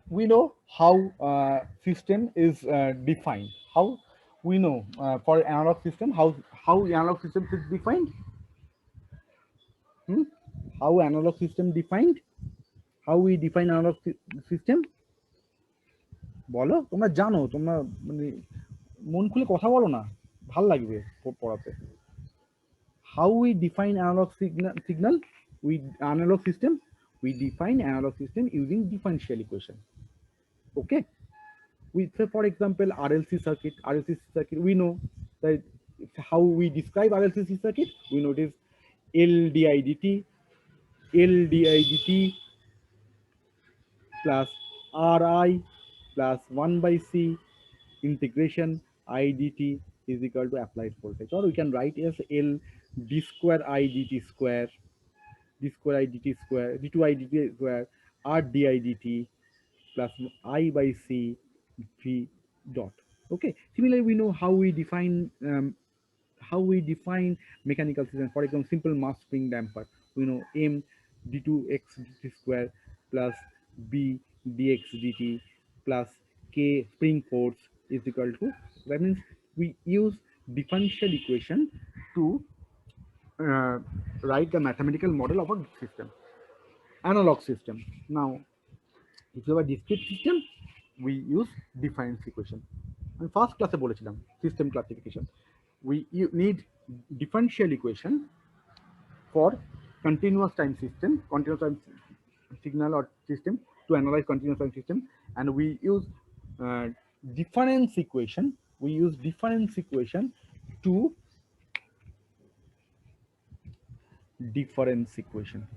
We know how system is defined. How we know for analog system how analog system is defined. Hmm? How analog system defined? How we define analog system? বলো তোমরা জানো, তোমরা মানে মন খুলে কথা বলো না, ভাল লাগবে পড়াতে। How we define analog signal with analog system? We define analog system using differential equation. Okay, we say for example RLC circuit, we know that how we describe RLC circuit. We know it is LDIDT plus RI plus 1 by C integration IDT is equal to applied voltage, or we can write as L d square IDT square, d square IDT square, d2 IDT square, R DIDT plus I by C V dot. Okay. Similarly, we know how we define mechanical system. For example, simple mass spring damper. We know M d2x dt square plus B dx dt plus K spring force is equal to. That means we use differential equation to uh, write the mathematical model of a system, analog system. Now, if you have a discrete system, we use difference equation. আমি first ক্লাসে বলেছিলাম system classification. We need differential equation for continuous time signal or system, to analyze continuous time system, and we use uh, difference equation. We use difference equation to difference equation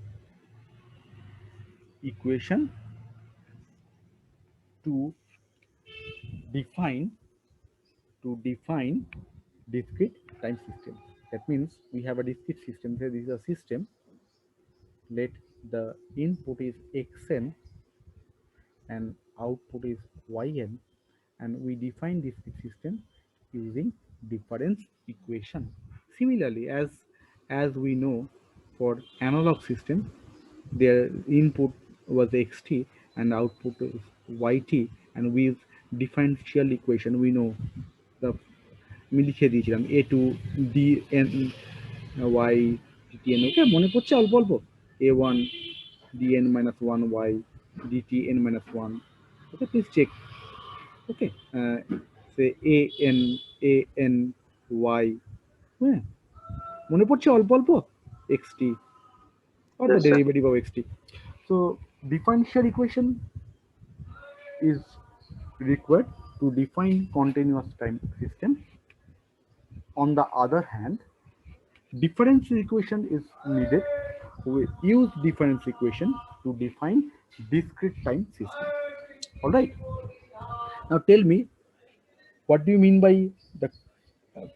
to define discrete time system. That means we have a discrete system. Here, this is a system. Let the input is xn and output is yn, and we define this system using difference equation. Similarly, as we know, for analog system, their input was xt and output is yt, and with differential equation we know the আমি লিখে দিয়েছিলাম A two D N Y DT N. Okay, মনে পড়ছে অল্প অল্প। A one D N minus one Y DT N minus one. Okay, please check. Okay, say A N A N Y, হ্যাঁ মনে পড়ছে অল্প অল্প, X T or the Yes, sir. derivative of xt. So differential equation is required to define continuous time system. On the other hand, differential equation is needed. We use difference equation to define discrete time system. All right. Now tell me, what do you mean by the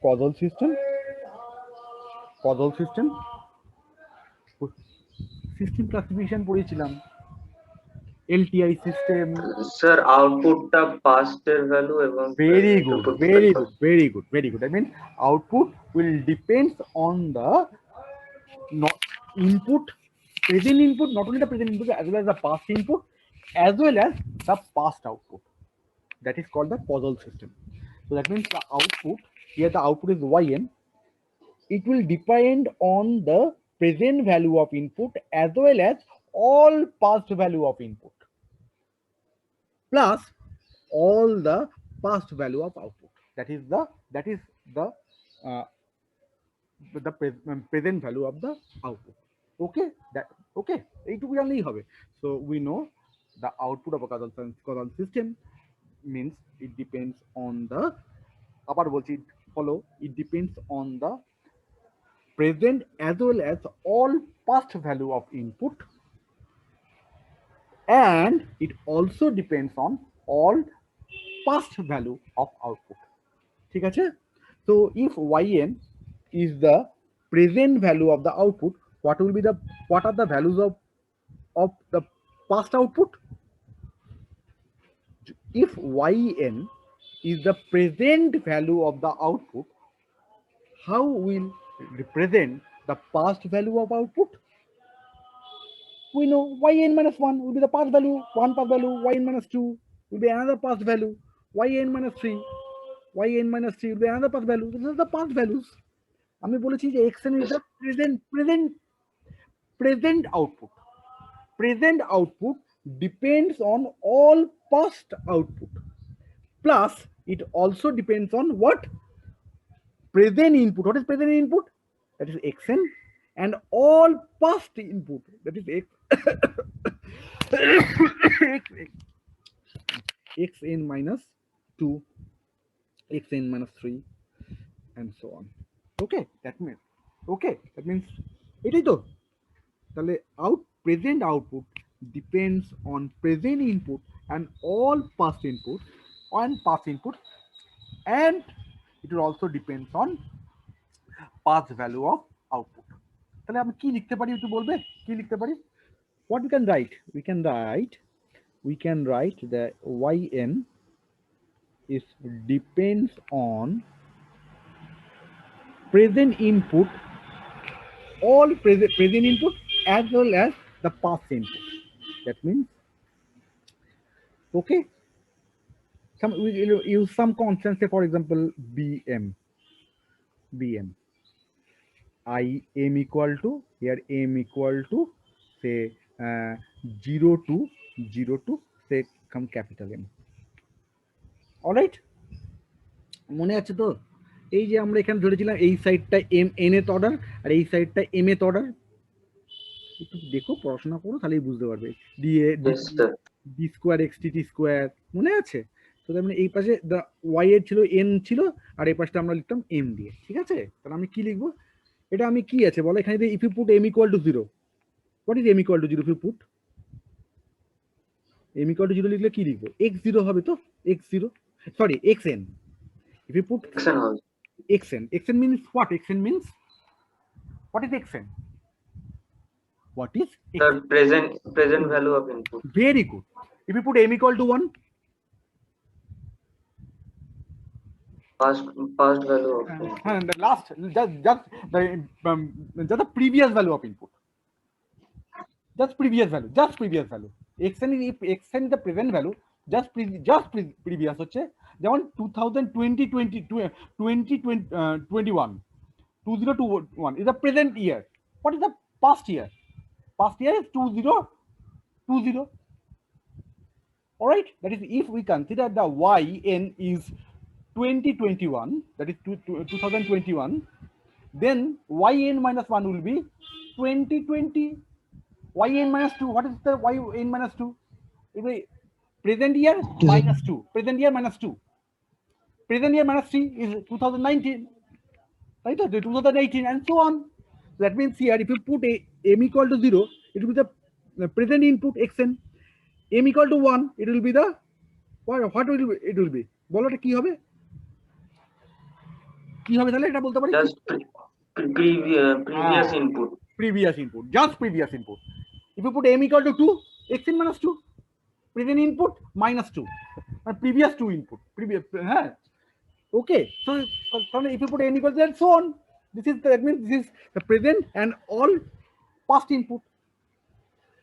causal system? Causal system. System classification পড়েছিলাম, LTI system. Sir, আউটপুটটা পাস্টের value এবং Very present good, উপর depend very করে। good, very good, very good. I mean, output will depends on the not input, present input, not only the present input as well as the past input, as well as the past output. That is called the causal system. So that means the output, here the output is yn. It will depend on the present value of input as well as all past value of input plus all the past value of output. That is the uh, present value of the output. Okay, that okay, এইটুকু জানলেই হবে. So we know the output of a causal system means it depends on the, আবার বলছি, follow, it depends on the present as well as all past value of input, and it also depends on all past value of output. ঠিক আছে? So if yn is the present value of the output, what are the values of the past output? If yn is the present value of the output, how will represent the past value of output? we know yn minus 1 will be the past value, one past value, yn minus 2 will be another past value, yn minus 3, yn minus 3 will be another past value. This is the past values. আমি বলেছি যে xn is the present output. Present output depends on all past output. Plus, it also depends on what? Present input. What is present input? That is xn, and all past input. That is xn minus 2, xn minus 3, and so on. Okay, that means এটাই তো তাহলে present output depends on present input and all past input and it will also depends on past value of output. তাহলে আমি কি লিখতে পারি একটু বলবে? কি লিখতে পারি? What we can write? We can write that yn is depends on present input, all present input as well as the past input. That means, okay, we use some constants, say for example bm, I m equal to, here m equal to say 0 to say come capital M. All right, মনে আছে তো? এই যে আমরা এখানে ধরেছিলাম এই সাইডটা m nth অর্ডার আর এই সাইডটা mth অর্ডার। একটু দেখো, পড়াশোনা করো, তাহলেই বুঝতে পারবে। ডি স্কোয়ার এক্স টি স্কোয়ার মনে আছে তো? তার মানে এই পাশে ওয়াই এর ছিল n ছিল, আর এই পাশটা আমরা লিখতাম m দিয়ে। ঠিক আছে, তাহলে আমি কি লিখবো? এটা আমি কি আছে বলো এখানে? If you put m equal to 0, what is m equal to 0? If you put m equal to 0 লিখলে কি লিখবো? x0 হবে তো, x0, sorry xn. If you put xn means what? Xn means what is xn? What is xn? The present value of input. Very good. If you put m equal to 1, past value of input. And the last just the previous value of input. Just previous value. xn is, if xn is the present value, just previous হচ্ছে যেমন 2021 is the present year. What is the past year? Past year is 2020. All right, that is if we consider the yn is 2021, that is 2021, then yn minus 1 will be 2020. Yn minus 2, what is the yn minus 2? It will be present year minus 2, present year minus 2, present year minus 3 is 2019, right? 2018 and so on. That means here if you put m equal to 0, it will be the present input xn. m equal to 1, it will be the what will it will be? বলো এটা কি হবে? কি হবে তাহলে এটা বলতে পারি? Just previous input. Just previous input. If you put m equal to 2, xn minus 2, present input minus 2, and previous 2 input. Okay, so if you put n equal to that, so on. That means this is the present and all past input.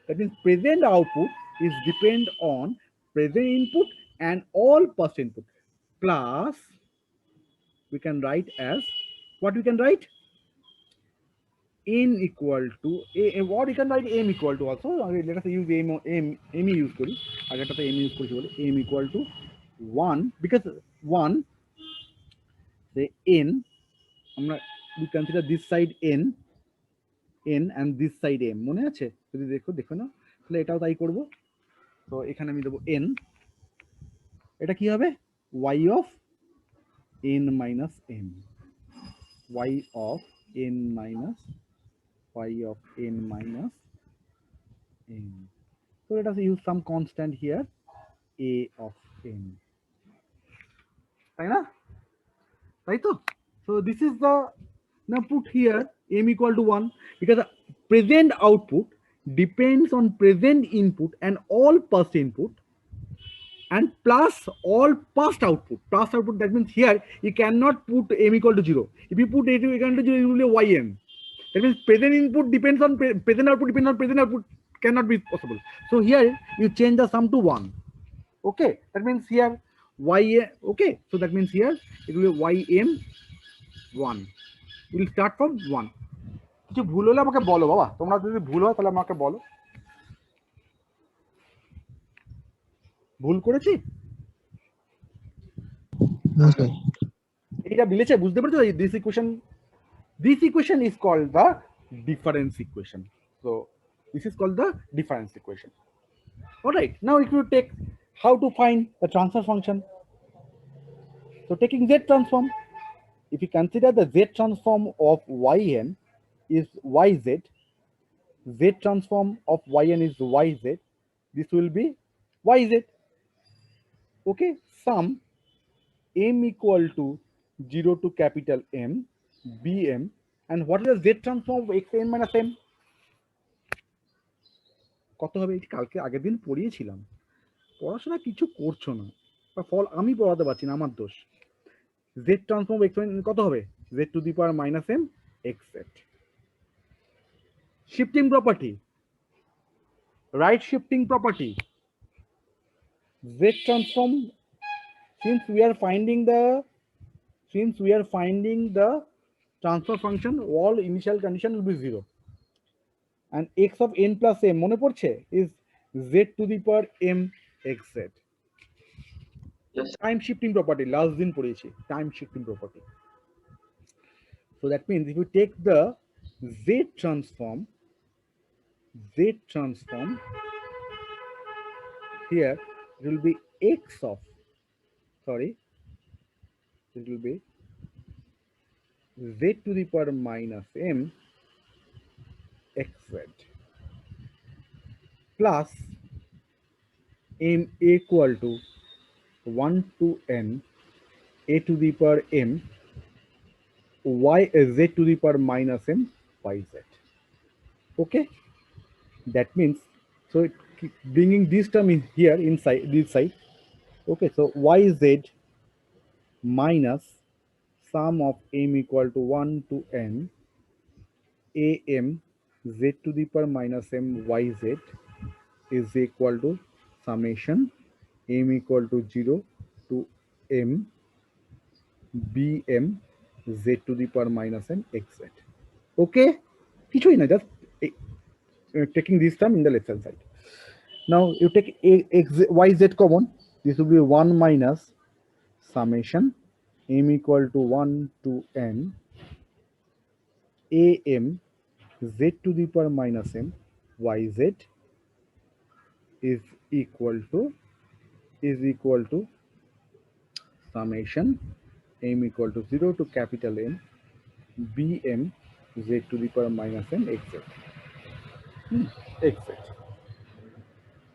That means present output is depend on present input and all past input. Plus, we can write as what? We can write n equal to what? We can write m equal to also. Let us use m use kori. Agata m use kori bole m equal to 1, because 1 say n. We consider this side n and this side m. মনে আছে? যদি দেখো না, তাহলে এটাও তাই করব। তো এখানে আমি দেব n, এটা কি হবে? y of n minus m, y of n minus m. So let us use some constant here, a of n. তাই না? তাই তো? So this is the, now put here m equal to 1, because the present output depends on present input and all past input, and plus all past output. Past output, that means here you cannot put m equal to 0. If you put m equal to 0, it will be ym. That means present input depends on present output, depends on present output. cannot be possible. So here you change the sum to 1. Okay, that means here y, okay, so that means here it will be ym 1. It will start from 1. কিছু ভুল হলে আমাকে বলো বাবা, তোমরা যদি ভুল হয় তাহলে আমাকে বলো। ভুল করেছি? এটা মিলেছে, বুঝতে পেরেছো? this equation is called the difference equation. So this is called the difference equation. All right, now if you take how to find the transfer function. So taking z transform, if you consider the z transform of yn is yz, z transform of yn is yz, this will be yz. Okay, sum m equal to 0 to capital M, bm, and what is the z transform of xn minus m? কত হবে? এটি কালকে আগের দিন পড়িয়েছিলাম, পড়াশোনা কিছু করছো না, বা ফল আমি পড়াতে পারছি না, আমার দোষ। z ট্রান্সফর্ম x কত হবে? z to the power minus m xz। Shifting property, right shifting property, z transform, since we are finding the transfer function, all initial condition will be 0, and x of n plus m মনে পড়ছে is z to the power m xz. Yes. Time shifting property last din পড়েছি, time shifting property. So that means if you take the z transform here, it will be x of, sorry, it will be z to the power minus m xz plus m equal to 1 to n a to the power m y z to the power minus m yz. Okay, that means, so bringing this term in here inside this side. Okay, so yz minus sum of m equal to 1 to n am z to the power minus m yz is equal to summation m equal to 0 to m bm z to the power minus m xz. Okay, কিছুই না, just taking this term in the left hand side. Now you take yz common, this will be 1 minus summation m equal to 1 to n am z to the power minus m yz is equal to summation m equal to 0 to capital M bm z to the power minus m xz. xz.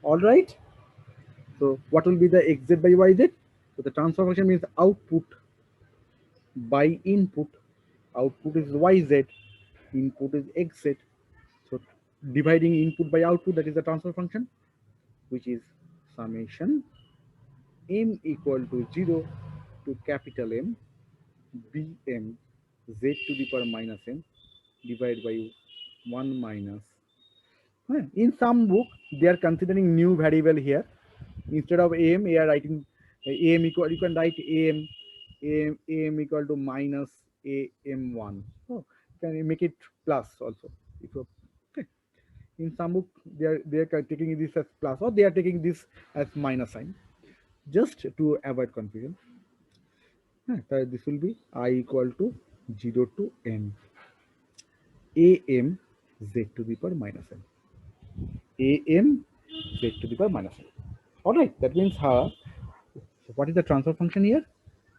All right. So what will be the xz by yz? So the transfer function means output by input. Output is yz, input is xz. So dividing input by output, that is the transfer function, which is summation m equal to 0 to capital M bm z to the power minus m divided by 1 minus. In some book they are considering new variable here. Instead of am, they are writing am equal, you can write am equal to minus am1. So you can make it plus also. Okay. In some book they are taking this as plus, or they are taking this as minus sign, just to avoid confusion. This will be I equal to 0 to n am z to the power minus m am z to the power minus m. All right, that means so what is the transfer function here?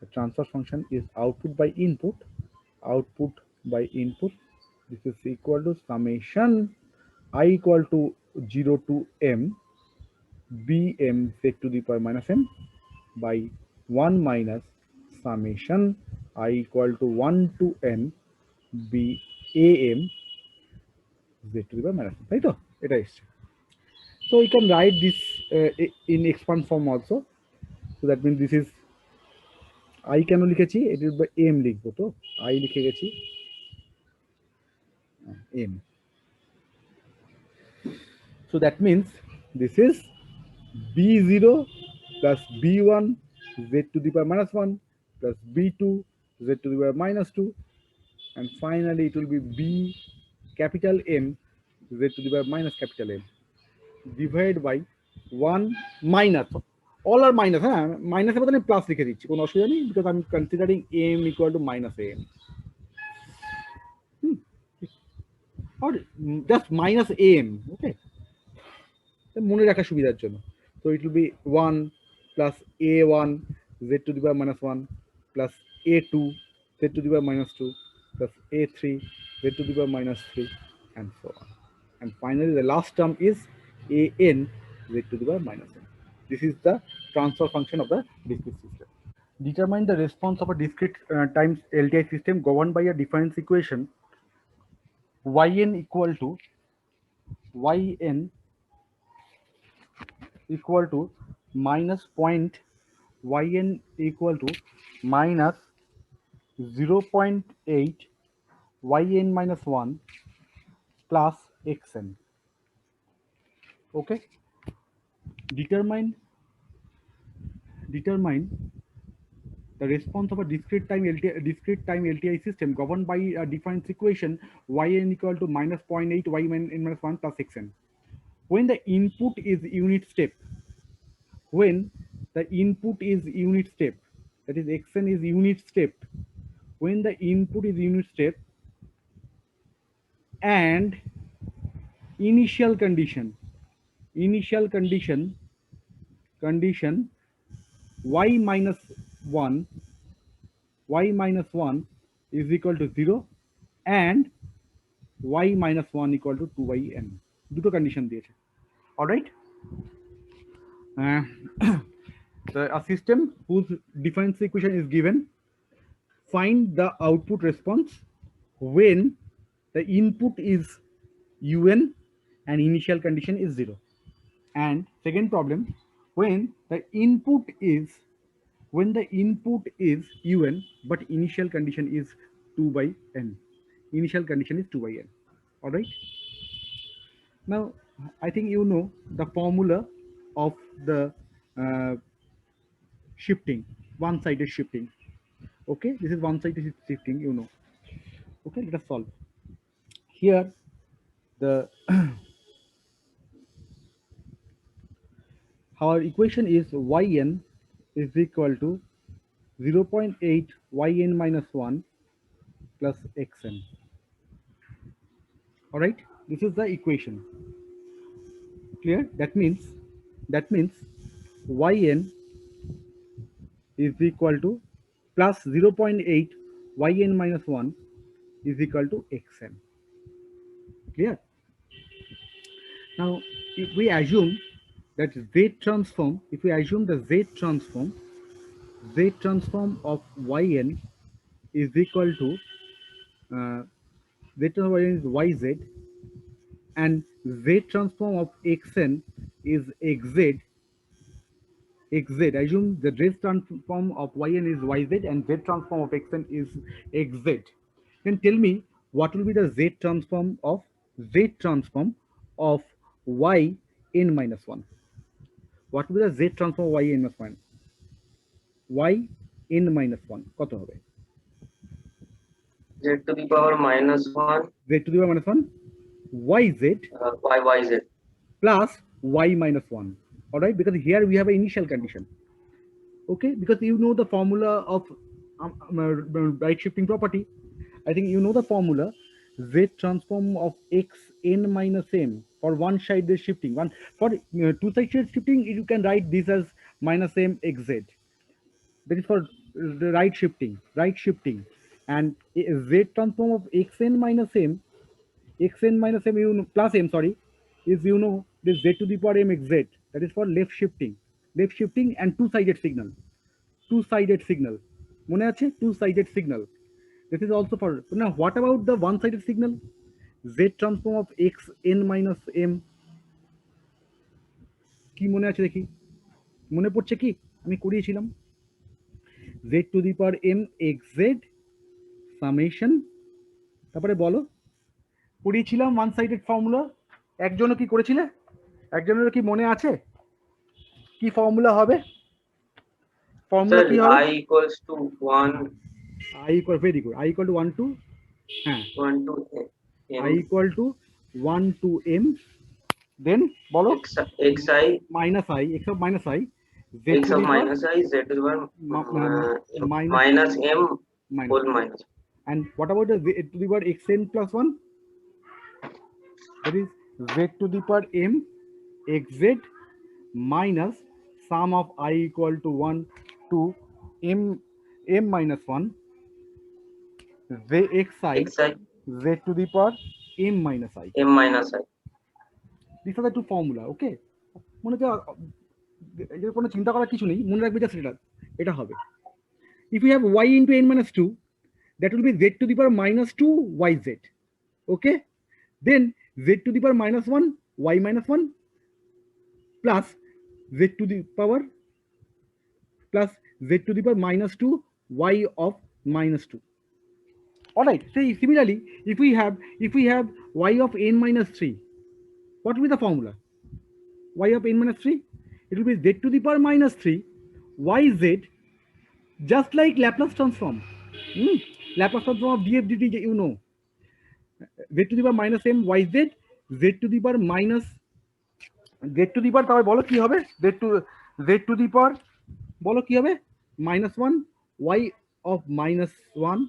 The transfer function is output by input. This is equal to summation I equal to 0 to m bm z to the power minus m by 1 minus summation I equal to 1 to n b am z to the power minus m. Right? It is. So you can write this in expand form also. So that means this is I কেন লিখেছি, it is by m লিখবো, তো I লিখে গেছি m. So that means this is b0 plus b1 z to the power minus 1 plus b2 z to the power minus 2, and finally it will be b capital M z to the power minus capital M divided by 1 minus, all are minus, হ্যাঁ মাইনাসের বদলে plus লিখে দিচ্ছি, কোনো অসুবিধা নেই, because I am considering m equal to minus am, or just minus am, okay, মনে রাখার সুবিধার জন্য। So it will be 1 plus a1 z to the power minus 1 plus a2 z to the power minus 2 plus a3 z to the power minus 3 and so on. And finally the last term is an z to the power minus n. This is the transfer function of the discrete system. Determine the response of a discrete times LTI system governed by a difference equation yn equal to yn equal to minus point yn equal to minus 0.8 yn minus 1 plus xn. Okay, determine the response of a discrete time LTI system governed by a difference equation yn equal to minus 0.8 yn minus 1 plus xn. When the input is unit step, when the input is unit step, that is xn is unit step, when the input is unit step and initial condition y minus 1 is equal to 0 and y minus 1 equal to 2yn, দুটো condition দিয়েছে, all right. A system whose difference equation is given, find the output response when the input is un and initial condition is 0. And second problem, when the input is un but initial condition is 2 by n. Initial condition is 2 by n. All right. Now I think you know the formula of the shifting, one-sided shifting. Okay, this is one-sided shifting, you know. Okay, let us solve. Here the our equation is yn is equal to 0.8 yn minus 1 plus xn. All right, this is the equation. Clear? That means yn is equal to plus 0.8 yn minus 1 is equal to xn. Clear? Now if we assume that z transform, if we assume the z transform of yn is equal to z transform of yn is yz and z transform of xn is xz. Assume the z transform of yn is yz and z transform of xn is xz. Then tell me what will be the z transform of yn minus 1. What will be the z transform of yn minus 1? yn minus 1 কত হবে? z to the power minus 1 z to the power minus 1 yz yz plus y minus 1. All right, because here we have an initial condition. Okay, because you know the formula of right shifting property. I think you know the formula z transform of xn minus m for one side shifting. One for two side shifting, you can write this as minus m xz. That is for the right shifting, and z transform of xn minus m you know, plus m, sorry, is, you know, this z to the power m xz. That is for left shifting and two-sided signal. মনে আছে? Two-sided signal. This is also for, now what about the one-sided signal? Z transform of xn minus m. কি মনে আছে দেখি? মনে পড়ছে কি? আমি করিয়েছিলাম z to the power m xz summation, তারপরে বলো, পড়িয়েছিলাম ওয়ান সাইডেড ফর্মুলা। একজনও কি করেছিলে? একজনের কি মনে আছে কি ফর্মুলা হবে? ফর্মুলা Sir, কি হবে? I equals to 1 I equal, very good, I equal to 1 to, হ্যাঁ, 1 to I m equal to 1 to m, then বলো xi minus I, x of minus I, z x to of the power minus I z to the power minus minus m minus whole m. minus. And what about the z to the power xn plus 1? That is z to the power m xz minus sum of I equal to 1 to m minus 1 xi xi z to the power m minus I. m minus I. These are the two formula. Okay, মনে হচ্ছে এর কোনো চিন্তা করার কিছু নেই, মনে রাখবে জাস্ট এটা হবে। If you have y into n minus 2, that will be z to the power minus 2 yz. Okay, then z to the power minus 1 y minus 1 plus z to the power minus 2 y of minus 2. All right, so similarly, if we have y of n minus 3, what will be the formula? Y of n minus 3, it will be z to the power minus 3 yz, just like Laplace transform. Laplace transform of df dt, you know, z to the power minus m yz, z to the power minus z to the power, তাহলে বলো কি হবে, z to the power বলো কি হবে, minus 1 y of minus 1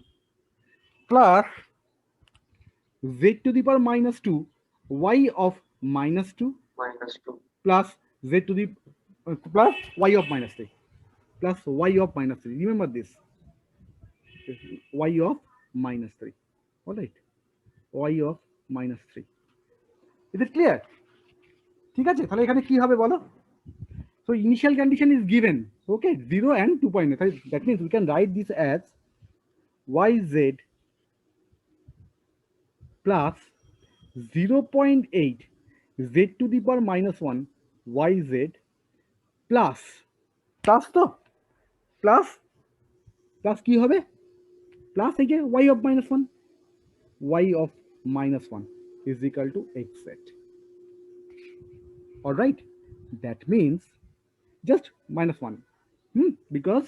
plus z to the power minus 2 y of minus 2 minus 2 plus z to the plus y of minus 3 plus y of minus 3. Remember this, y of minus 3. All right, y of minus 3. Is it clear? ঠিক আছে, তাহলে এখানে কি হবে বলো? So initial condition is given, okay, 0 and 2.8. That means we can write this as yz plus 0.8 z to the power minus 1 yz plus তো plus কি হবে, plus এই যে y of minus 1 is equal to xz. All right, that means just minus 1, because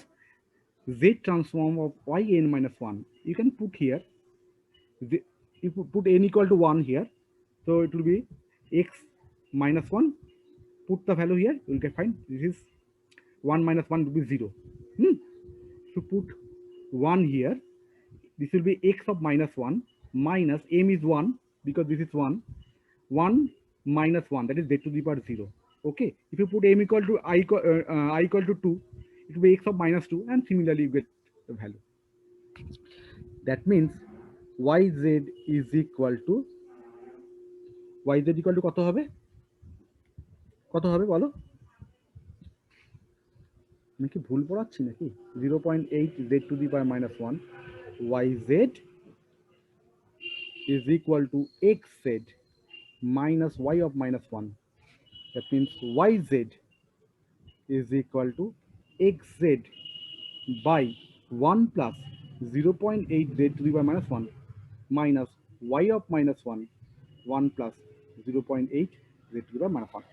z transform of yn minus 1, you can put here, if you put n equal to 1 here, so it will be x minus 1, put the value here, you will get find this is 1 minus 1 will be 0. So put 1 here, this will be x of minus 1 minus m is 1 because this is 1 minus 1, that is z to the power 0. Okay, if you put m equal to I equal to 2, it will be x of minus 2, and similarly you get the value. That means yz is equal to কত হবে বলো, আমি কি ভুল পড়াচ্ছি নাকি? 0.8 z to the power minus 1 yz is equal to xz minus y of minus 1. That means yz is equal to xz by 1 plus 0.8 z to the power minus 1 minus y of minus 1 1 plus 0.8 z to the power minus 1.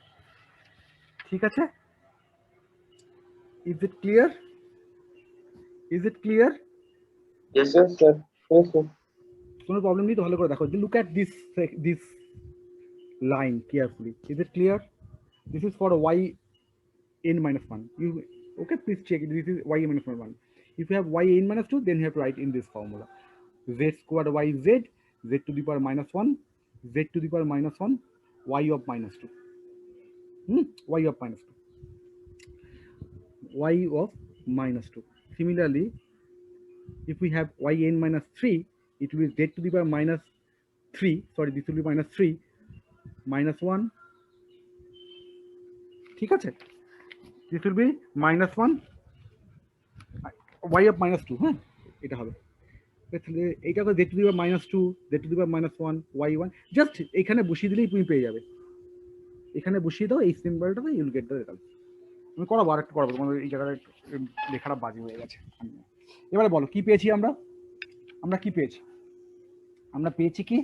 ঠিক আছে? Is it clear? Is it clear? Yes sir. Yes, sir. Yes, sir. কোনো problem নেই তো, ভালো করে দেখো, look at this line carefully. Is it clear? This is for y n minus 1. You okay, please check it. This is y n minus 1. If you have y n minus 2, then you have to write in this formula z squared y z, z to the power minus 1, z to the power minus 1, y of minus 2, y of minus 2, y of minus 2. Similarly, if we have yn minus 3, it will be z to the power minus 3, sorry, this will be minus 3 minus 1, ঠিক আছে, this will be minus 1 y of minus 2, হ্যাঁ, এটা হবে, এইটা হবে z to the power minus 2, z to the power minus 1, y1, just এখানে বসিয়ে দিলেই তুমি পেয়ে যাবে, এখানে বসিয়ে দাও এই সিম্বলটাতে, you will get the result. আমি করাবো, আর একটু করাবো, তোমাদের এই জায়গায় লেখাটা বাজে হয়ে গেছে। এবারে বলো কি পেয়েছি আমরা কি পেয়েছি, আমরা পেয়েছি কি,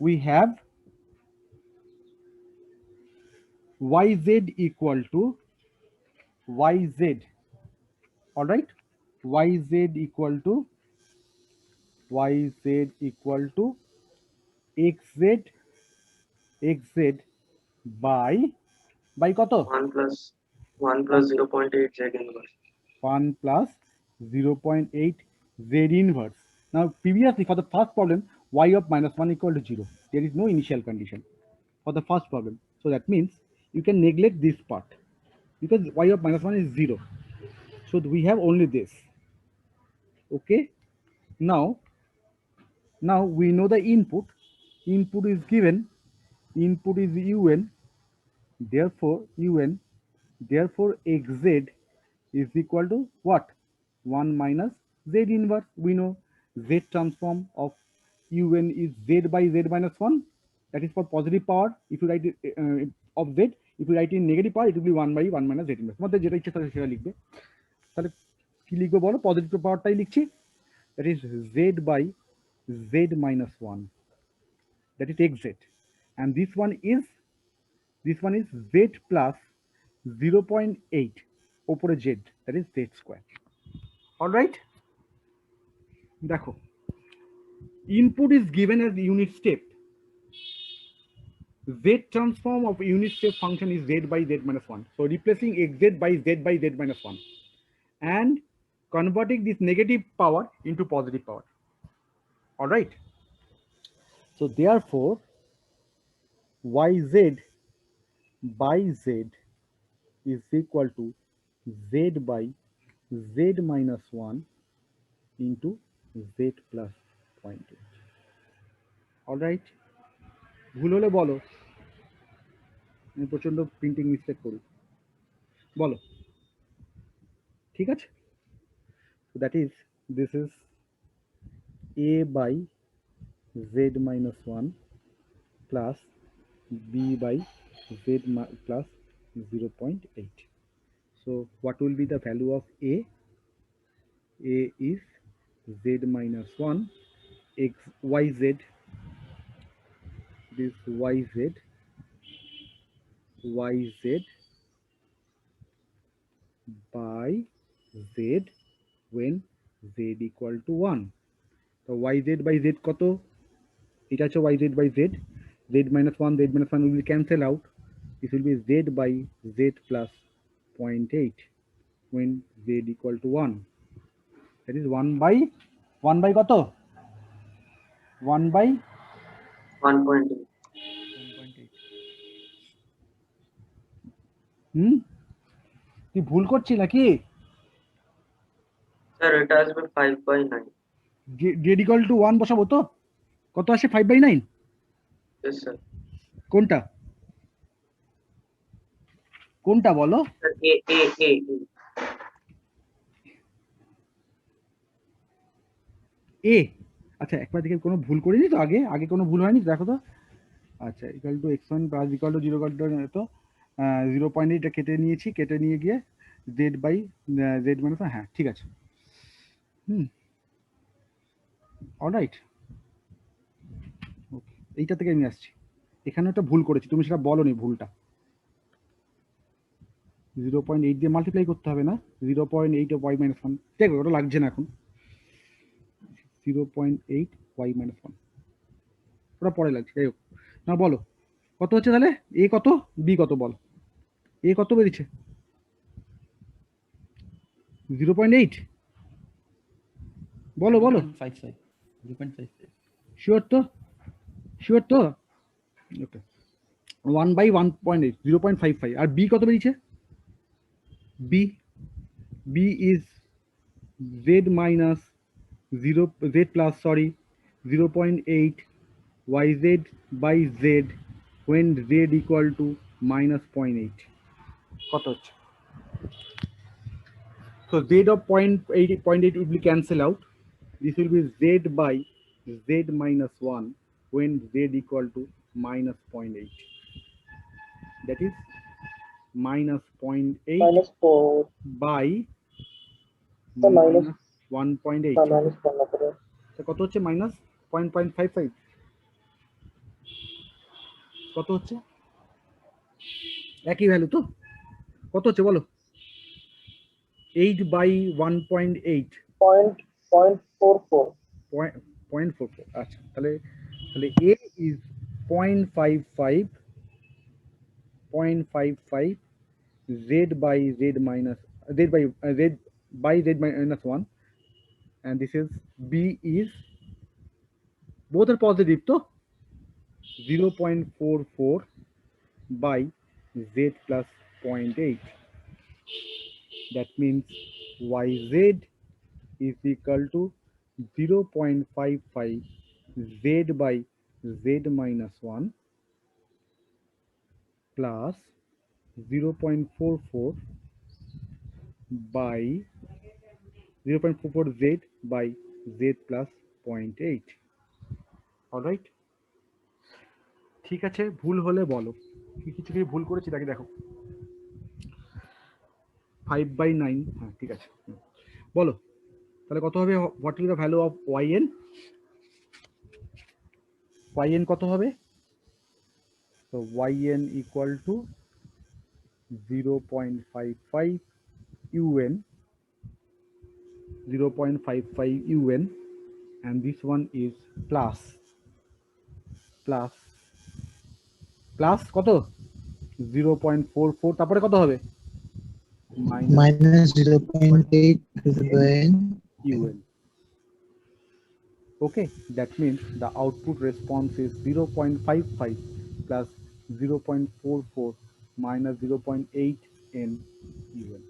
we have yz equal to yz, all right, yz equal to xz xz by কত 1 plus 1 0.8 z inverse. 1 plus 0.8 z inverse. Now previously for the first problem y of minus 1 equal to 0, there is no initial condition for the first problem, so that means you can neglect this part because y of minus 1 is 0, so we have only this. Okay, now we know the input is given, input is un, therefore xz is equal to what? 1 minus z inverse. We know z transform of un is z by z minus 1. That is for positive power. If you write it of z, if you write in negative power, it will be 1 by 1 minus z inverse. মধ্যে যেটা ইচ্ছে তাহলে সেটা লিখবে। তাহলে কি লিখবো বলো? পজিটিভ পাওয়ারটাই লিখছি। That is z by z minus 1. That is xz. And this one is z plus 0.8 ওপরে z, that is z square. All right, দেখো input is given as unit step. Z transform of unit step function is z by z minus 1. So replacing xz by z minus 1 and converting this negative power into positive power. All right, so therefore yz by z is equal to z by z minus 1 into z plus 0.8. All right, ভুল হলে বলো, আমি প্রচন্ড printing mistake করি, বলো, ঠিক আছে? So that is, this is a by z minus 1 plus b by z plus 0.8. So what will be the value of a? A is z minus 1 x yz, this yz by z when z equal to 1. So yz by z কত? এটা হচ্ছে yz by z, z minus 1 will be cancel out. This will be z by z plus 0.8 when z equal to 1. That is 1 by কত? 1 by 1.8. তুই ভুল করছিস নাকি? Sir, it has been 5/9. z equal to 1 বসাবো তো? কত আসে? 5/9? Yes, sir. কোনটা বলো? Sir, A. এ, আচ্ছা একবার দেখে কোনো ভুল করিনি তো, আগে কোনো ভুল হয়নি দেখো তো। আচ্ছা, equal to x1 plus equal to 0 তো 0.8 কেটে নিয়েছি, কেটে নিয়ে গিয়ে z বাই z মানে, হ্যাঁ ঠিক আছে। অলরাইট, ওকে, এইটা থেকে আমি আসছি। এখানে একটা ভুল করেছি, তুমি সেটা বলোনি ভুলটা। 0.8 দিয়ে মাল্টিপ্লাই করতে হবে না, 0.8 y মাইনাস 1, দেখো ওটা লাগছে না এখন। 0.8 y মাইনাস 1 ওটা পরে লাগছে, যাই হোক। না বলো কত হচ্ছে তাহলে? এ কত, বি কত বল? এ কত বেরিয়েছে? 0.8 বলো 0.55 শিওর তো? ওকে, 1 by 1.8 0.55। আর বি কত বেরিয়েছে? B is z minus 0 z plus 0.8 yz by z when z equal to minus 0.8 কত হচ্ছে? So z of 0.8 will be cancel out. This will be z by z minus 1 when z equal to minus 0.8. That is minus 0.8 minus 4 by the minus 1.8. minus 1 তো কত হচ্ছে? Minus 0.55 কত হচ্ছে? একই value তো? কত হচ্ছে বলো? 8/1.8 0.44. 0.44। আচ্ছা, তাহলে তাহলে a is 0.55 z by z minus z by minus 1, and this is b is both are positive to 0.44 by z plus 0.8. That means yz is equal to 0.55 z by z minus 1 plus 0.44 by 0.44 z by z plus 0.8. Alright, ঠিক আছে। ভুল হলে বলো, কিছু কি ভুল করেছি তাকে দেখো। 5/9, হ্যাঁ ঠিক আছে। বলো তাহলে কত হবে? What is the value of yn? yn কত হবে? তো yn equal to 0.55 un, 0.55 un, and this one is plus কত? 0.44, তারপরে কত হবে? Minus 0.8 divided by un. Okay, that means the output response is 0.55 plus 0.44 minus 0.8 n un.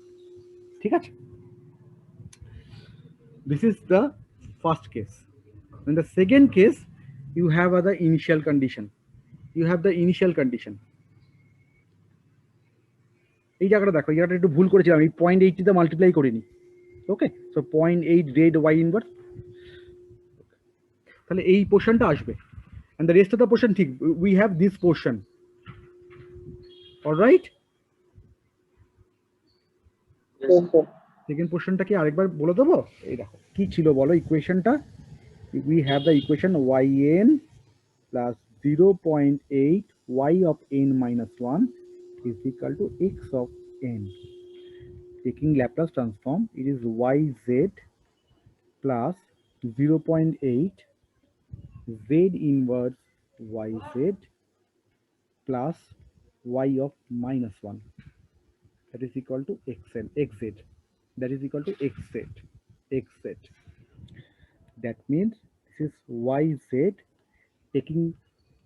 ঠিক আছে? This is the first case. In the second case, you have the initial condition. You have the initial condition. এই জায়গাটা দেখো, এই জায়গাটা একটু ভুল করেছিলাম, এই 0.8 তে মাল্টিপ্লাই করিনি। ওকে, সো 0.8 রেড ওয়াই ইনভার্স, তাহলে এই পোর্শনটা আসবে, and the rest of the portion ঠিক, we have this portion. Alright, Yes, sir. Second পোর্শনটা কি আরেকবার বলে দেবো? এই দেখো কি ছিল বলো ইকুয়েশনটা। we have the equation yn plus 0.8 y of n minus 1 is equal to x of n. Taking Laplace transform, it is yz plus 0.8 z inverse yz plus y of minus 1, that is equal to xz, that is equal to xz. That means this is yz, taking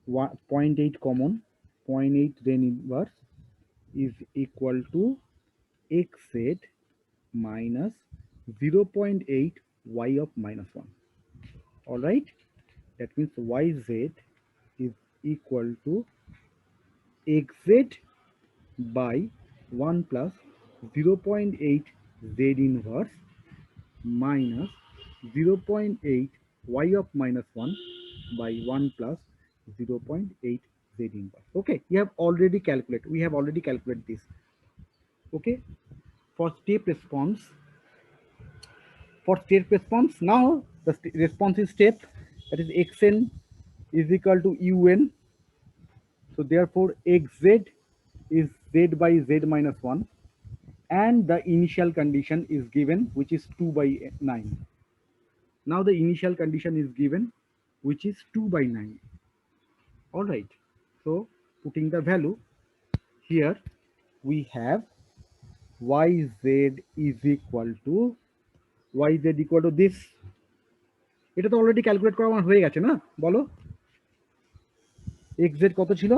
0.8 common, 0.8 then inverse is equal to xz minus 0.8 y of minus 1. All right, that means yz is equal to xz by 1 plus 0.8 z inverse minus 0.8 y of minus 1 by 1 plus 0.8 z inverse. Okay, we have already calculated this. Okay, for step response, now the response is step, that is xn is equal to un. So therefore xz is z by z minus 1, and the initial condition is given, which is 2/9. Now the initial condition is given, which is 2/9. All right, so putting the value here, we have yz is equal to this. এটা তো already calculate করা আমার হয়ে গেছে না? বলো xz কত ছিল?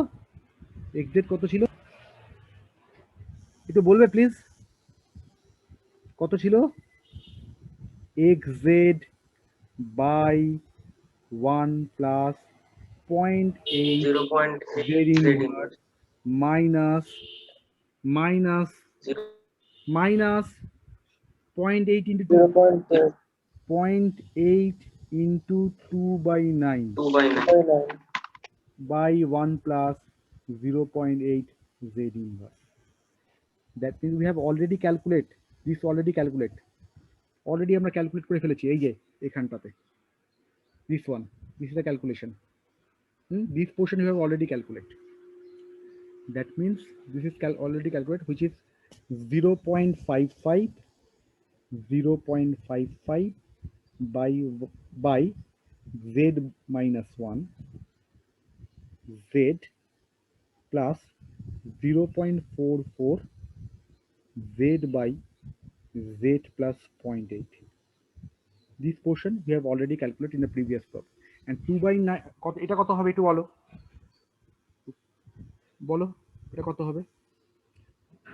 একটু বলবে প্লিজ, কত ছিল? xz by 1 plus 0.8 0.8 z Z inverse inverse. minus minus 0.8 into 2, 0.8 0.8 into 2/9 2/9. by 1 plus 0.8 z inverse. That means we have already calculate this, already আমরা ক্যালকুলেট করে ফেলেছি এই যে এখানটাতে, this is the calculation. This portion you have already calculated. That means this is already calculated, which is 0.55 0.55 by z minus 1 z plus 0.44 z by z plus 0.8. This portion we have already calculated in the previous problem. And 2 by 9 এটা কত হবে একটু বলো, বলো এটা কত হবে?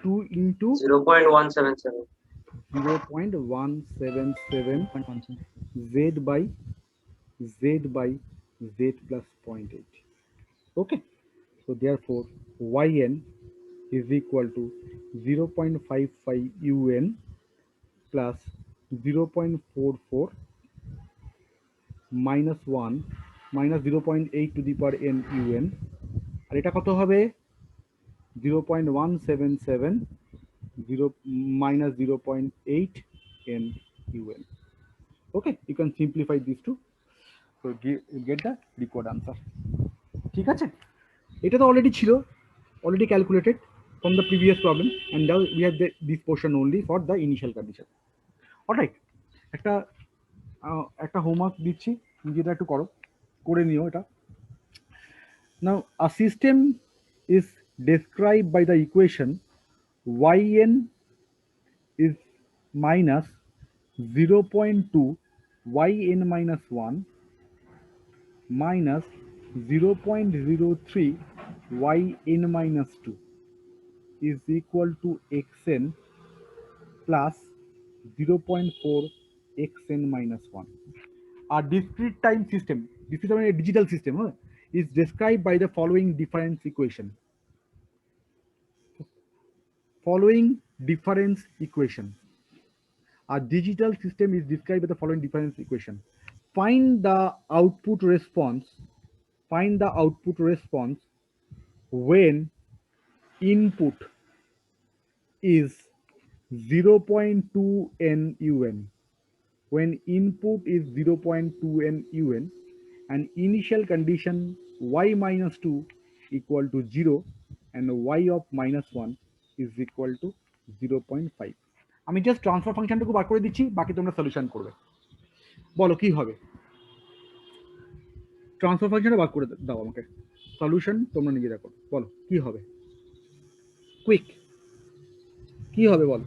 2 into 0.177. 0.177 z by z by z plus 0.8. Okay, so therefore yn is equal to 0.55 un plus 0.44 minus 1 minus 0.8 to the power n un, আর এটা কত হবে? 0.177 minus 0.8 n un. Okay, you can simplify these two, so get the required answer. ঠিক আছে, এটা তো already ছিল, already calculated from the previous problem, and now we have this portion only for the initial condition. Alright, একটা homework দিচ্ছি, নিজেটা একটু করে নিও এটা। Now a system is described by the equation yn is minus 0.2 yn minus 1 minus 0.03 yn minus 2 is equal to xn plus 0.4 xn minus 1. A discrete time system, this is a digital system, is described by the following difference equation. Following difference equation. A digital system is described by the following difference equation. Find the output response. Find the output response when input is 0.2 n un. When input is 0.2 n un and initial condition y minus 2 equal to 0 and y of minus 1 is equal to 0.5. আমি just transfer ফাংশনটুকু বার করে দিচ্ছি, বাকি তোমরা solution করবে। বলো কি হবে? Transfer ফাংশনটা বার করে দাও আমাকে, সলিউশন তোমরা নিজে দেখো, বলো কি হবে, কুইক কি হবে বলো,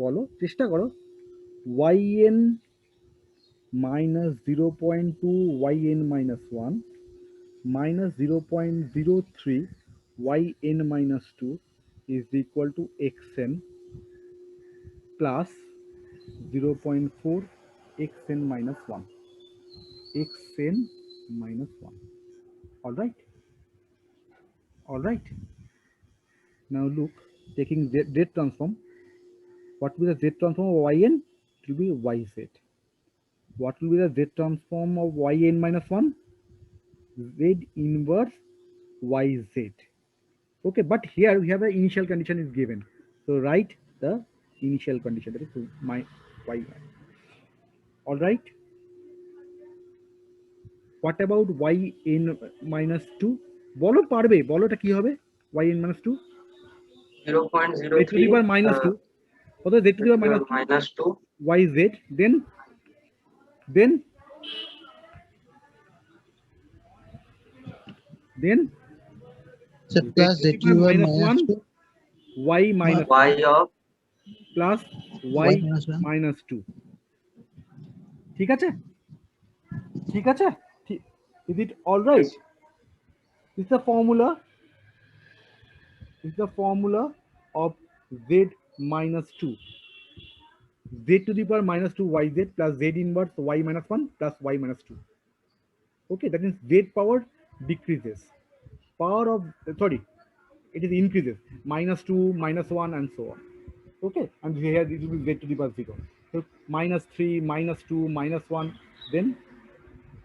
বলো চেষ্টা করো। yn minus 0.2 yn minus 1 minus 0.03 yn minus 2 is equal to xn plus 0.4 xn minus 1. Xn minus 1. All right. All right. Now look, taking z transform. What will be the z transform of yn? It will be yz. What will be the z transform of yn minus 1? Z inverse yz. Okay, but here we have an initial condition is given. So write the initial condition, that is my y. All right. What about yn minus 2? বলো পারবে, বলো এটা কি হবে? yn minus 2 0.03 z to the power minus 2. কত z to the power minus 2 yz, then So plus z to the power minus 2 y minus y of plus y minus 2. ঠিক আছে, ঠিক আছে, is it all right? This is the formula. This is the formula of z minus 2. Z to the power minus 2 yz plus z inverse y minus 1 plus y minus 2. Okay, that means z power decreases. Power of, sorry, it is increases, minus 2, minus 1 and so on. Okay, and here it will be z to the power 0. So minus 3, minus 2, minus 1, then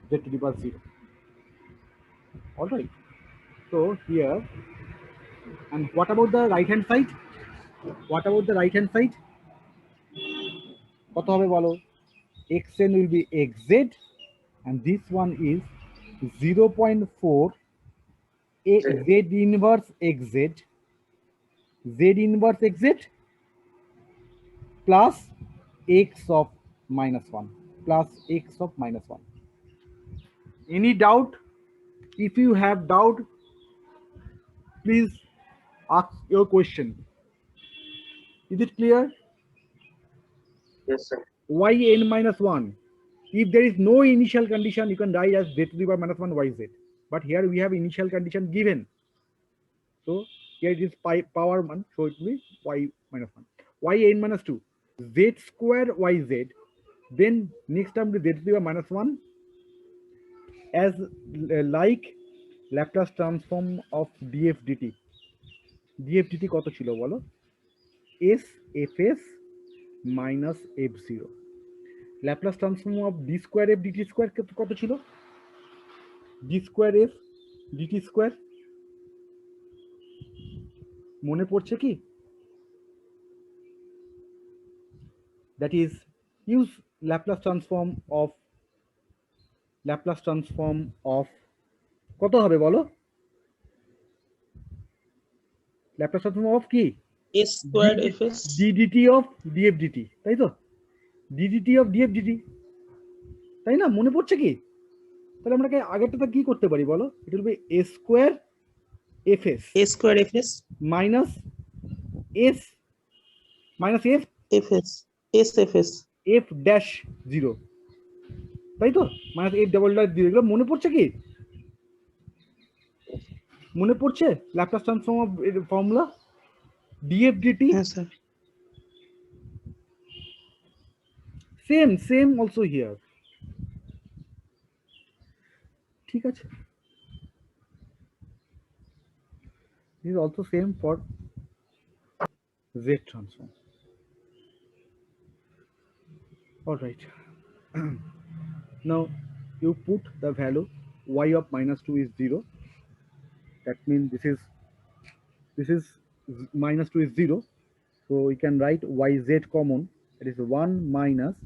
z to the power 0. All right. So here, and what about the right hand side? What about the right hand side? কত হবে বলো? xn will be xz and this one is 0.4 z inverse xz, z inverse xz plus x of -1 plus x of -1. Any doubt? If you have doubt, please ask your question. Is it clear? Yes, sir. Yn minus 1. If there is no initial condition, you can write as z to the power -1 yz. But here we have initial condition given. So here it is power 1, so it will be y minus 1. Yn minus 2. Z square yz. Then next term to z to the power -1 as like Laplace transform of df dt. df dt কত ছিল বলো? s fs minus f0. Laplace transform of d square f dt square কত ছিল? d square f dt square মনে পড়ছে কি? That is, use Laplace transform of কত হবে বলো? Laplace transform of কি? s squared fs ddt of df dt, তাই তো? ddt of df dt, তাই না? মনে পড়ছে কি? তাহলে আমরা আগেরটা কি করতে পারি বলো? এটা হবে a square fs minus s minus f fs f dash 0, তাই তো? Minus f double dot 0। এগুলো মনে পড়ছে কি? মনে পড়ছে Laplace transform of formula df dt? হ্যাঁ স্যার। Same also here. ঠিক আছে, this is also same for z transform. All right. Now you put the value y of -2 is 0. That means this is -2 is 0. So we can write yz common. It is 1 minus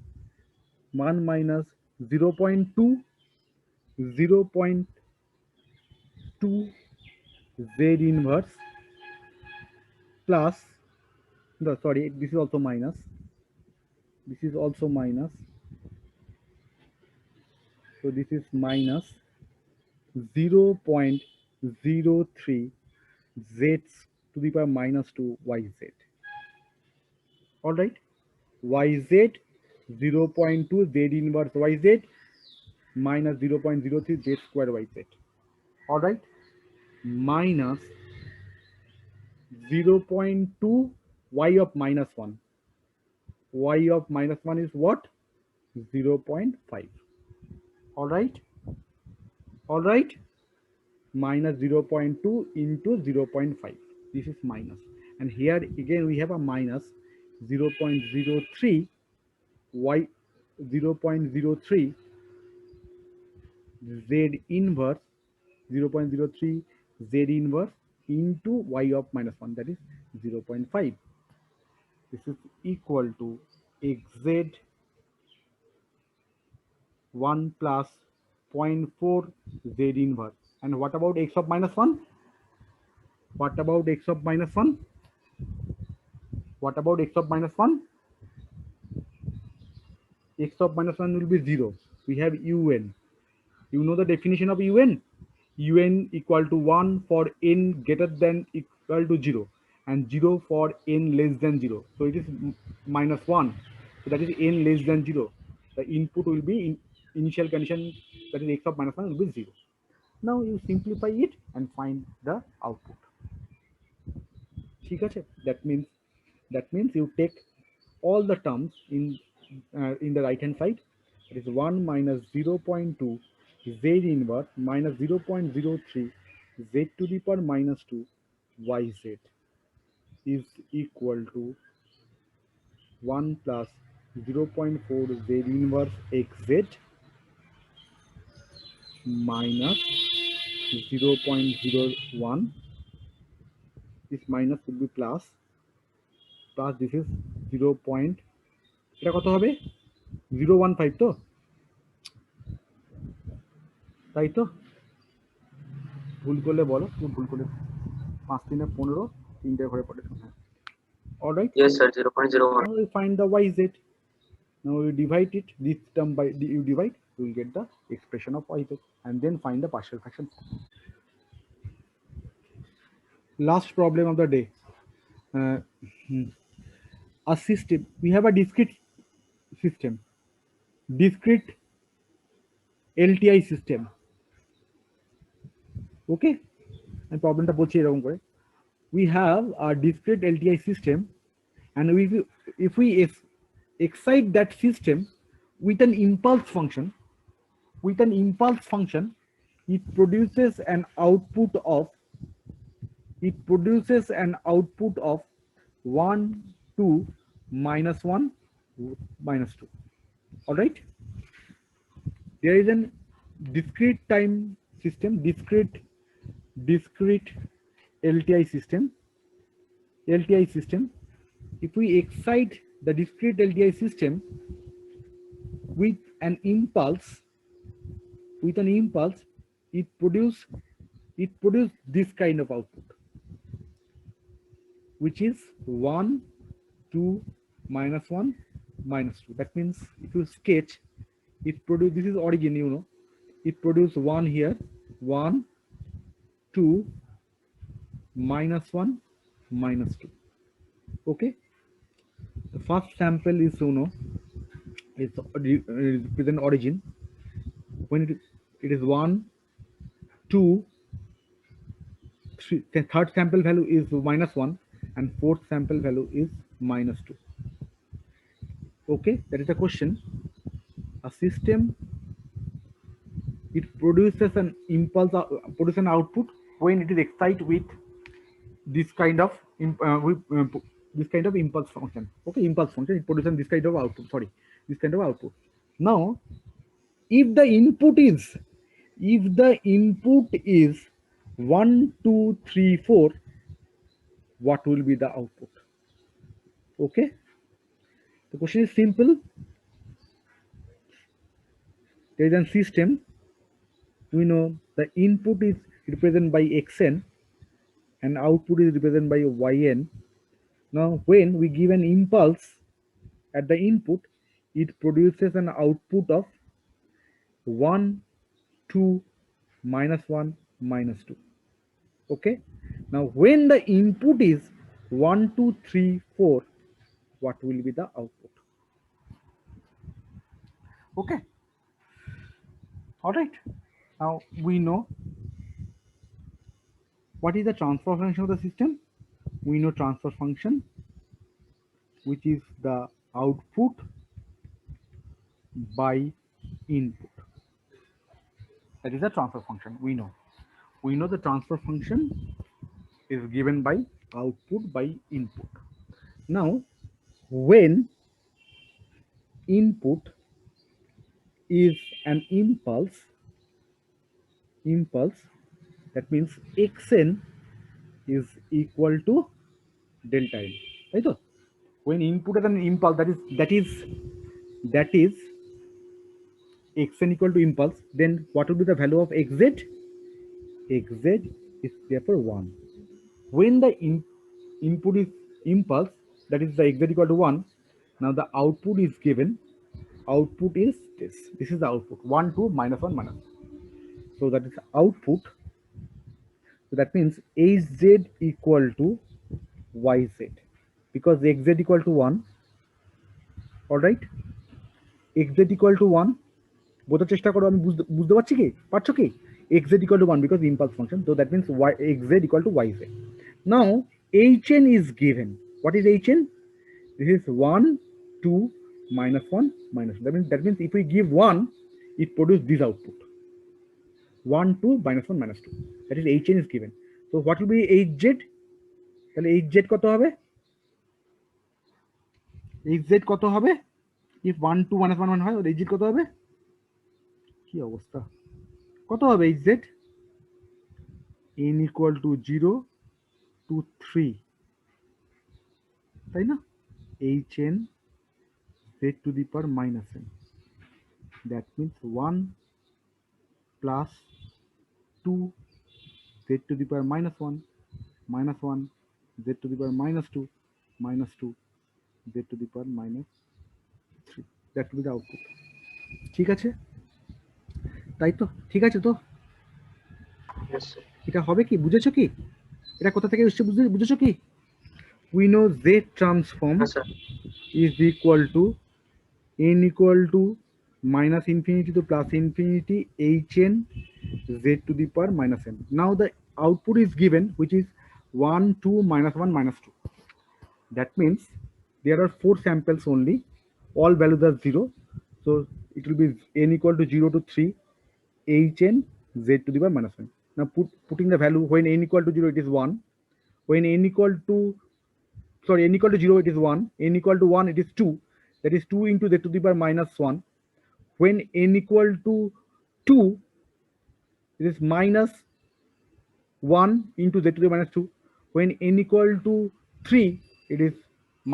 0.2 z inverse plus, no, sorry, this is also minus, this is also minus, so this is minus 0.03 z to the power -2 yz. All right, yz 0.2 z inverse yz minus 0.03 z square yz. All right, minus 0.2 y of -1. Y of -1 is what? 0.5. All right, minus 0.2 into 0.5. This is minus, and here again we have a minus 0.03 y 0.03 z inverse 0.03 z inverse into y of -1, that is 0.5. This is equal to xz 1 plus 0.4 z inverse. And what about x of -1? What about x of -1? What about x of -1? X of -1 will be 0. We have un. You know the definition of un? Un equal to 1 for n greater than equal to 0 and 0 for n less than 0. So it is -1. So that is n less than 0. The input will be initial condition, that is x of -1 will be 0. Now you simplify it and find the output. That means you take all the terms in the right hand side. It is 1 minus 0.2 z inverse minus 0.03 z to the power -2 yz is equal to 1 plus 0.4 z inverse xz minus 0.01. This minus will be plus this is 0. এটা কত হবে? 0.15 তো, তাই তো? ভুল করলে বলো, তুমি ভুল করলে 5 3 15 তিনটে ঘরে পড়ে। Alright, Yes, sir. 0.01. now we find the yz. Now you divide it, this term by you divide, you will get the expression of yz, and then find the partial fraction. Last problem of the day. Uh, a system, we have a discrete system, discrete LTI system. Okay, and problem ta bolchi erokom kore, we have a discrete LTI system, and if we excite that system with an impulse function, it produces an output of 1 2 minus 1 minus 2. All right, there is an discrete time system, discrete LTI system. If we excite the discrete LTI system with an impulse, it produce this kind of output, which is 1 2 minus 1 minus 2. That means if you sketch, it produce, this is origin, you know, it produce 1 here, 1 2 minus 1 minus 2. Okay, the first sample is, you know, is represent origin. When it is 1 2 3, the third sample value is minus 1, and fourth sample value is minus 2. Okay, that is the question. A system, it produces an impulse, produces an output when it is excited with this kind of this kind of impulse function. Okay, impulse function, it produces this kind of output, sorry, this kind of output. Now if the input is 1 2 3 4, what will be the output? Okay, the question is simple. There is a system, we know the input is represented by xn and output is represented by yn. Now when we give an impulse at the input, it produces an output of 1 2 minus 1 minus 2. Okay, now when the input is 1 2 3 4, what will be the output? Okay, all right, now we know what is the transfer function of the system. We know transfer function, which is the output by input. That is the transfer function. We know the transfer function is given by output by input. Now when input is an impulse, that means xn is equal to delta n, right? When input is an impulse, that is xn equal to impulse, then what will be the value of xz? Xz is therefore 1. When the input is impulse, that is the xz equal to 1. Now the output is given, output is this is the output, 1 2 minus 1 minus 1. So that is output. So that means hz equal to yz, because xz equal to 1. all right, xz equal to 1, বোঝার চেষ্টা করো, আমি বুঝতে পারছি কি, পারছো কি? xz equal to 1 because impulse function, so that means xz equal to yz. Now hn is given. What is hn? This is 1 2 minus 1 minus 1. That means if we give 1, it produces this output, 1 2 minus 1 minus 2. That is hn is given. So what will be hz? তাহলে hz কত হবে? hz কত হবে? if 1 2 minus 1 1 হয়, hz কত হবে? কি অবস্থা, কত হবে hz? n equal to 0 to 3, তাই না? hn z to the power minus n. That means 1 plus 2 z to the power -1, -1, z to the power -2, -2, z to the power -3. That will be the output. ঠিক আছে, তাই তো? ঠিক আছে তো? Yes, sir. এটা হবে কি, বুঝেছো কি? এটা কোথা থেকে এসছে বুঝেছো কি? We know z transform Yes, sir. is equal to n equal to minus infinity to plus infinity hn z to the power -n. Now the output is given, which is 1, 2, -1, -2. That means there are 4 samples only. All values are 0. So it will be n equal to 0 to 3 hn z to the power -n. Now putting the value, when n equal to 0 it is 1. When n equal to n equal to 0 it is 1. N equal to 1 it is 2. That is 2 into z to the power -1. When n equal to 2 it is -1 into z to the power -2. When n equal to 3 it is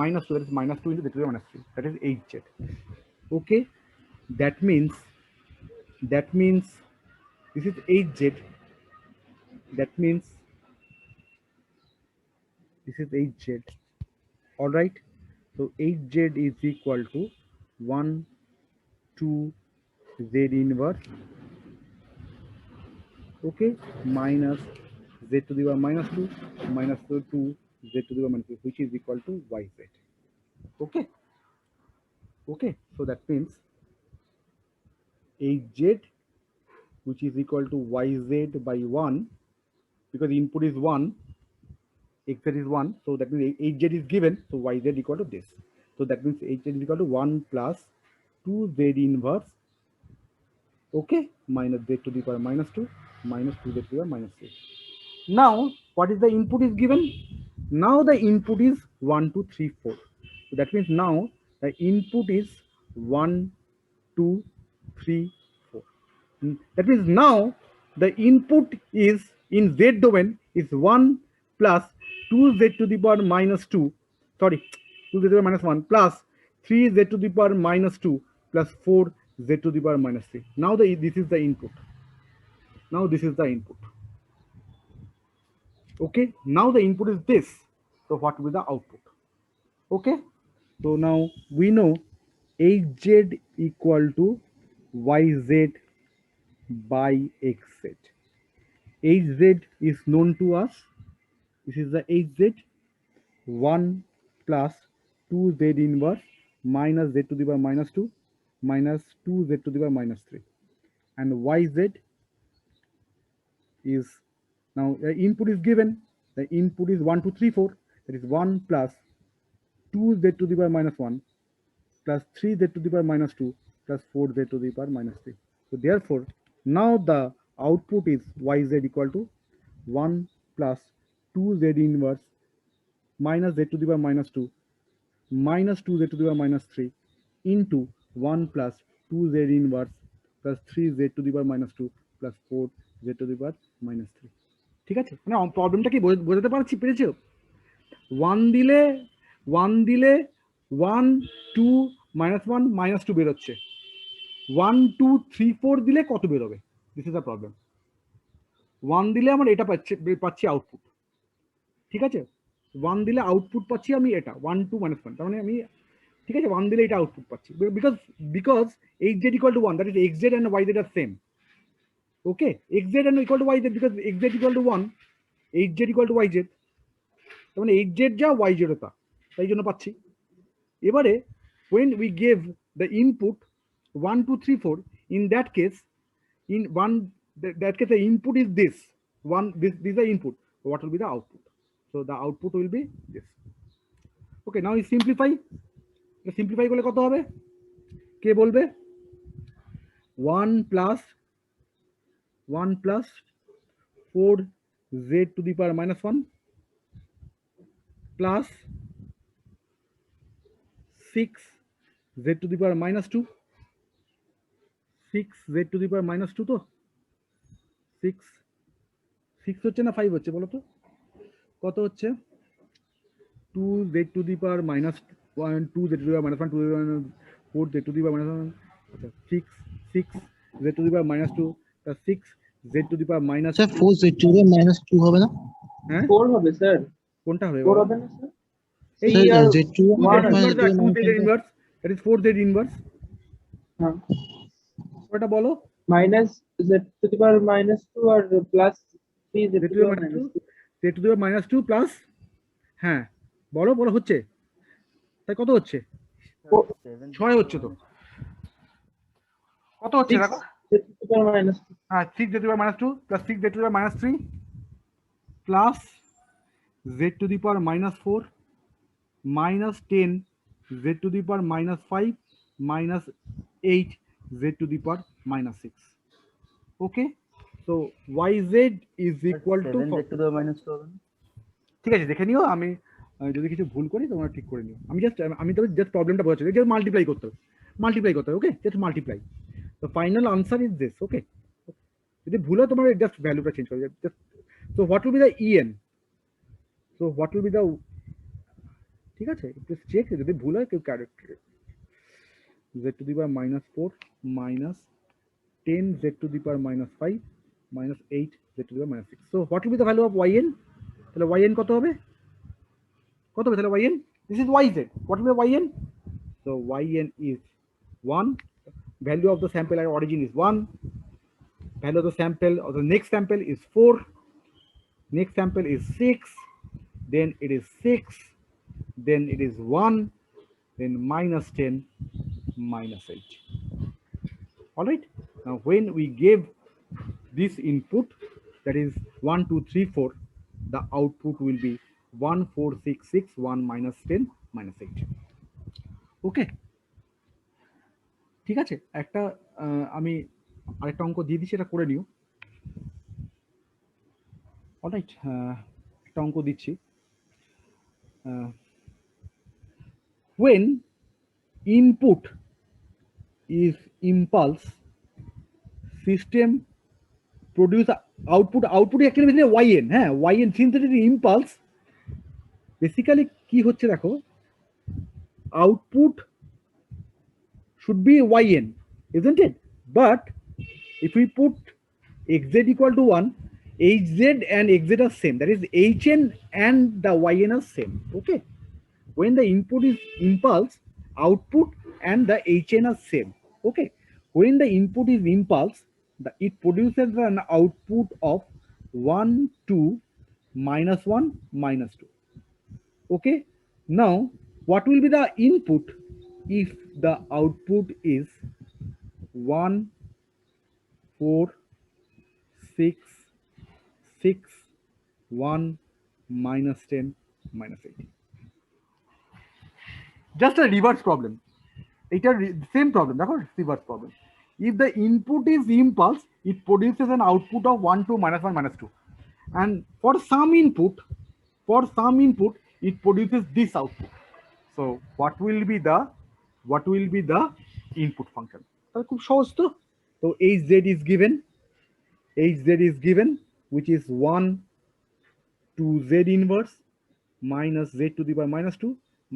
-2. That is -2 into z to the power -3. That is 8z. Okay, that means this is 8z. That means this is 8z. All right, so 8z is equal to 1, 2 z inverse, okay, minus z to the power -2 minus 2 z to the power -3, which is equal to yz. Okay, okay, so that means 8z, which is equal to yz by 1, because input is 1, xz is 1, so that means 8z is given, so yz equal to this. So that means 8z is equal to 1 plus 2z inverse, okay, minus z to the power -2 minus 2z to the power -3. Now what is the input is given? Now the input is 1, 2, 3, 4. So that means now the input is 1, 2, 3, 4. That means now the input is in z domain is 1 plus 2z to the power -2, sorry, 2z to the power -1 plus 3z to the power -2 plus 4z to the power -3. Now this is the input. Now this is the input. Okay, now the input is this. So what will be the output? Okay, so now we know hz equal to yz by xz. Hz is known to us. This is the hz, 1 plus 2z inverse minus z to the power -2 minus 2z to the power -3, and yz is, now the input is given. The input is 1, 2, 3, 4. That is 1 plus 2z to the power -1 plus 3z to the power -2 plus 4z to the power -3. So therefore, now the output is yz equal to 1 plus 2z inverse minus z to the power -2 minus 2z to the power -3 into 1 plus 2z inverse plus 3z to the power -2 plus 4z to the power -3. ঠিক আছে, মানে প্রবলেমটা কি বোঝাতে পারছি, পেরেছো? 1 দিলে 1 2 -1 -2 বেরোচ্ছে। 1 2 3 4 দিলে কত বেরোবে? This is the problem. 1 দিলে আমার এটা পাচ্ছি আউটপুট, ঠিক আছে? 1 দিলে আউটপুট পাচ্ছি আমি এটা 1 2 -1, তার মানে আমি, ঠিক আছে, 1 দিলে এটা আউটপুট পাচ্ছি, because hz equal to 1, that is xz and yz are same. Okay, xz and equal to yz, because xz equal to 1, hz equal to yz, তার মানে hz যা yz তা, তাই জন্য পাচ্ছি। এবারে when we gave the input 1 2 3 4, in that case the input is this one, this is the input. What will be the output? So the output will be this. Okay, now you simplify করলে কত হবে? কে বলবে? 1 plus 4z to the power -1 plus 6z to the power -2, 6z to the power -2, তো 6 হচ্ছে না 5 হচ্ছে বলো তো? কত হচ্ছে? 2z to the power -1, 2z to the power -1, 2z to the power 4z to the power -1, 6z to the power -2 plus 6z z to the power minus sir 4z to the minus 2 হবে না? হ্যাঁ 4 হবে sir, কোনটা হবে 4 বাবা? হবে না sir? এই এই স্যার আর z to the 1 2z আছে। inverse R 2z inverse, that is 4z inverse, হ্যাঁ, ওটা বলো। Minus z to the power minus 2 আর plus 3 z z to to the the power minus 2, minus 2। z to the power minus 2 প্লাস, হ্যাঁ বলো বলো হচ্ছে, তাই কত হচ্ছে? 6 হচ্ছে তো, কত হচ্ছে 6 দেখো? z to the power minus 2 হ্যাঁ 6 z to the power minus 2 plus 6 z to the power minus 3 plus z to the power minus 4 minus 10 z to the power minus 5 minus 8 z to the power minus 6. Okay, so yz is equal to 7z to the minus 2 হবে না? ঠিক আছে দেখে নিও, আমি যদি কিছু ভুল করি তোমরা ঠিক করে নিও, আমি তবে জাস্ট প্রবলেমটা বোঝাচ্ছি, জাস্ট মাল্টিপ্লাই করতে হবে, ওকে, জাস্ট মাল্টিপ্লাই, তো ফাইনাল আনসার ইজ দিস। ওকে, যদি ভুল হয় তোমার জাস্ট ভ্যালুটা চেঞ্জ করে just, so what will be the en, so what will be the, ঠিক আছে জাস্ট চেক, যদি ভুল হয় কেউ character z to the power minus 4 minus 10 z to the power minus 5 minus 8 z to the power minus 6, so what will be the value of yn, তাহলে yn কত হবে, কত হবে তাহলে yn, this is yz, what will be yn, so yn is 1, value of the sample at origin is 1, value of the sample of the next sample is 4, next sample is 6, then it is 6, then it is 1, then minus 10, minus 8. All right, now when we give this input, that is 1 2 3 4, the output will be 1 4 6 6 1 minus 10 minus 8. Okay, ঠিক আছে, একটা আমি আরেকটা অঙ্ক দিয়ে দিই, সেটা করে নিও। অলরাইট, একটা অঙ্ক দিচ্ছি, when input is impulse, system produce output, output actually yn, হ্যাঁ yn, since it is impulse, basically কি হচ্ছে দেখো, output should be yn, isn't it? But if we put xz equal to 1, hz and xz are same, that is hn and the yn are same. Okay, when the input is impulse, output and the hn are same. Okay, when the input is impulse, it produces an output of 1 2 minus 1 minus 2. Okay, now what will be the input if the output is 1 4 6 6 1 minus 10 minus 8? Just a reverse problem, এটার same problem দেখো, reverse problem, if the input is impulse, it produces an output of 1 2 minus 1 minus 2, and for some input it produces this output, so what will be the input function? তাহলে খুব সহজ তো, তো hz is given, which is 1 2 z inverse minus z to the power minus 2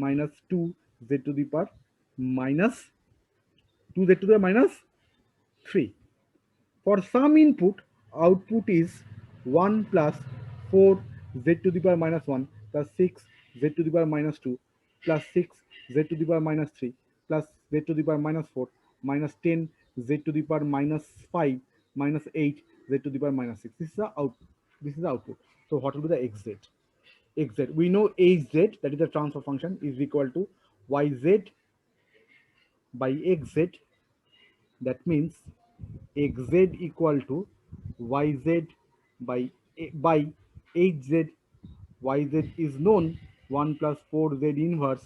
minus 2 z to the power minus 2z to the power minus 3. For some input, output is 1 plus 4 z to the power minus 1 plus 6 z to the power minus 2 plus 6 z to the power minus 3 plus z to the power minus 4 minus 10 z to the power minus 5 minus 8 z to the power minus 6. This is the output. This is the output. So what will be the xz? Xz, we know hz, that is the transfer function, is equal to yz by xz. That means xz equal to yz by hz. Yz is known, 1 plus 4 z inverse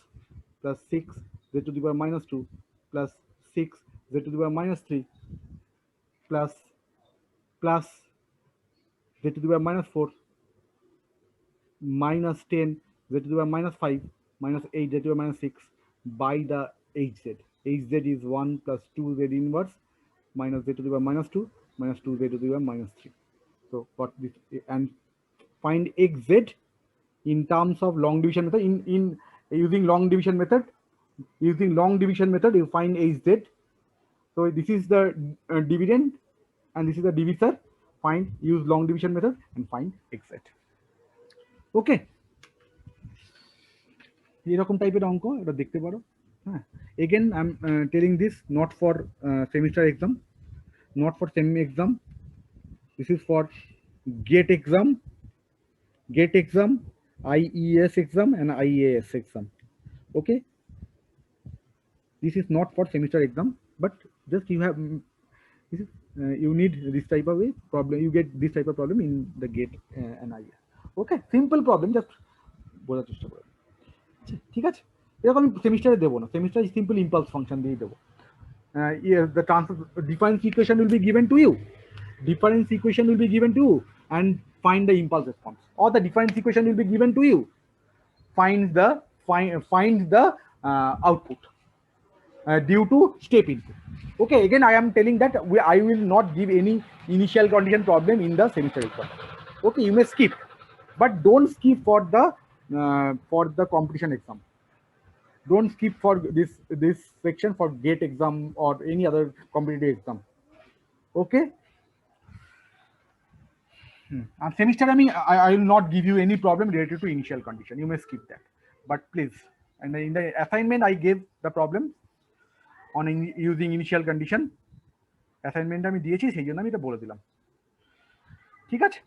plus 6 z to the power minus 2 plus 6 z to the power minus 3 plus z to the power minus 4 minus 10 z to the power minus 5 minus 8 z to the power minus 6 by the hz. Hz is 1 plus 2 z inverse minus z to the power minus 2 minus 2 z to the power minus 3. So what this, and find xz in terms of long division method, in using long division method, you find hz. So this is the dividend and this is the divisor. use long division method and find exit. ওকে, এরকম টাইপের অঙ্ক এটা দেখতে পারো। হ্যাঁ, again I am telling this not for semester exam, not for SEM exam. This is for GATE exam, IES exam, and IAS exam. Okay, this is not for semester exam, but just you have this is, you need this type of a problem. You get this type of problem in the GATE and IES. Okay, simple problem, just বোঝার চেষ্টা করো। ঠিক আছে, এরকম সেমিস্টারে দেবো না, সেমিস্টারে সিম্পল ইম্পালস ফাংশন দিয়ে দেবো। The transfer difference equation will be given to you. Difference equation will be given to you and find the impulse response, or the difference equation will be given to you, find the output due to step input. Okay, again I am telling that I will not give any initial condition problem in the semester exam. Okay, you may skip, but don't skip for the competition exam. Don't skip for this section for GATE exam or any other competitive exam. Okay, semester I will not give you any problem related to initial condition. You may skip that, but please, and in the assignment I gave the problem on using initial condition. Assignment আমি দিয়েছি, সেই জন্য আমি এটা বলে দিলাম। ঠিক আছে।